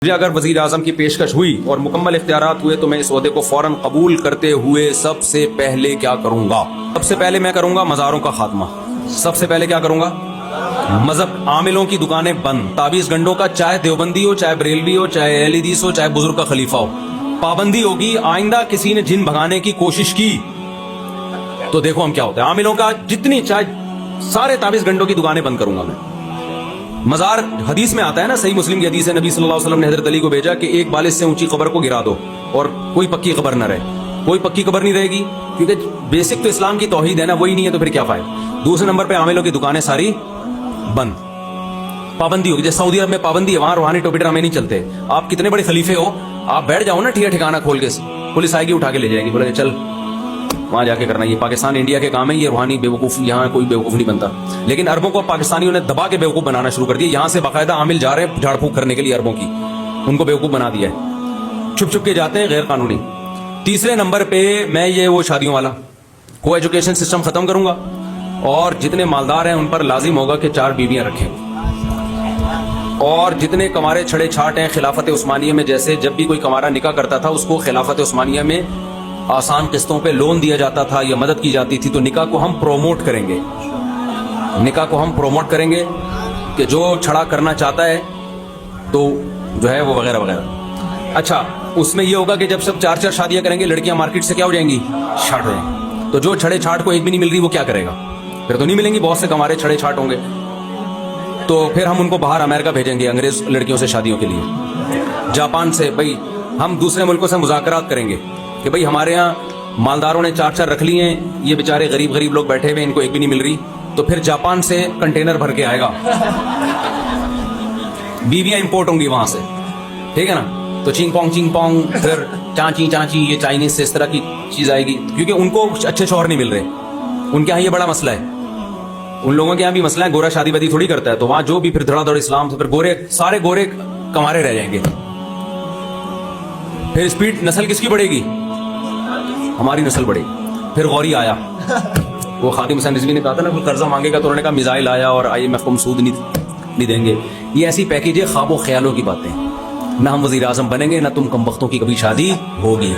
मुझे अगर वजीर आजम की पेशकश हुई और मुकम्मल इख्तियारात हुए तो मैं इस ओहदे को फौरन कबूल करते हुए सबसे पहले क्या करूंगा? सबसे पहले मैं करूंगा मज़ारों का खात्मा। सबसे पहले क्या करूंगा? मजहब आमिलों की दुकानें बंद, ताबीज गंडों का, चाहे देवबंदी हो, चाहे बरेलवी हो, चाहे अहलीदीस हो, चाहे बुजुर्ग का खलीफा हो, पाबंदी होगी। आइंदा किसी ने जिन भगाने की कोशिश की तो देखो हम क्या होता है। आमिलों का जितनी चाहे सारे ताबीज गंडों की दुकानें बंद करूंगा मैं। मजार हदीस में आता है ना, सही मुस्लिम की हदीस है, नबी सल्लल्लाहु अलैहि वसल्लम ने हजरत अली को भेजा कि एक बालिश से ऊंची कब्र को गिरा दो और कोई पक्की कब्र न रहे। कोई पक्की कब्र नहीं रहेगी क्योंकि बेसिक तो इस्लाम की तौहीद है ना, वही नहीं है तो फिर क्या फायदा। दूसरे नंबर पे आमिलों की दुकानें सारी बंद, पाबंदी होगी। जैसे सऊदी अरब में पाबंदी है, वहां रूहानी टोपी ड्रामे नहीं चलते। आप कितने बड़े खलीफे हो, आप बैठ जाओ ना ठिकाना खोल के, पुलिस आएगी उठा के ले जाएगी, बोलेंगे चल वहां जाके करना। ये पाकिस्तान इंडिया के काम है, ये रूहानी बेवकूफ, यहाँ कोई बेवकूफ नहीं बनता। लेकिन अरबों को पाकिस्तानियों ने दबा के बेवकूफ बनाना शुरू कर दिया। यहाँ से बाकायदा आमिल जा रहे हैं झाड़ फूक करने के लिए अरबों की, उनको बेवकूफ बना दिया है, छुप छुप के जाते हैं, गैर कानूनी। तीसरे नंबर पे मैं ये वो शादियों वाला को एजुकेशन सिस्टम खत्म करूंगा और जितने मालदार हैं उन पर लाजिम होगा कि 4 बीवियां रखें। और जितने कमारे छड़े छाट हैं खिलाफत उस्मानिया में, जैसे जब भी कोई कमारा निकाह करता था उसको खिलाफत उस्मानिया में आसान किस्तों पे लोन दिया जाता था या मदद की जाती थी, तो निकाह को हम प्रोमोट करेंगे। निकाह को हम प्रोमोट करेंगे कि जो छड़ा करना चाहता है तो जो है वो वगैरह वगैरह। अच्छा, उसमें ये होगा कि जब सब 4 शादियां करेंगे, लड़कियां मार्केट से क्या हो जाएंगी? छाट हो जाएंगी। तो जो छड़े छाट को एक भी नहीं मिल रही वो क्या करेगा? फिर तो नहीं मिलेंगी, बहुत से कमारे छड़े छाट होंगे। तो फिर हम उनको बाहर अमेरिका भेजेंगे अंग्रेज लड़कियों से शादियों के लिए, जापान से। भाई हम दूसरे मुल्कों से मुज़ाकरात करेंगे कि भाई हमारे यहाँ मालदारों ने 4 रख लिए हैं, ये बेचारे गरीब गरीब लोग बैठे हुए, इनको एक भी नहीं मिल रही। तो फिर जापान से कंटेनर भर के आएगा, बीवियां इंपोर्ट होंगी वहां से, ठीक है ना। तो चिंग पोंग फिर चाची चाची, ये चाइनीज से इस तरह की चीज आएगी, क्योंकि उनको अच्छे शौहर नहीं मिल रहे। उनके यहाँ ये बड़ा मसला है, उन लोगों के यहाँ भी मसला है। गोरा शादी वादी थोड़ी करता है, तो वहां जो भी फिर धड़ा धड़ इस्लाम से, फिर गोरे सारे गोरे कमारे रह जाएंगे। फिर स्पीड नस्ल किसकी बढ़ेगी? हमारी नस्ल बढ़ेगी। फिर गौरी आया, वो खातिम हुसैन रिजवी ने कहा था ना, कोई कर्जा मांगेगा तो उन्होंने कहा मिसाइल आया और IMF को हम सूद नहीं देंगे। ये ऐसी पैकेज है ख्वाबों ख्यालों की बातें। ना हम वजीर आजम बनेंगे, ना तुम कम वक्तों की कभी शादी होगी।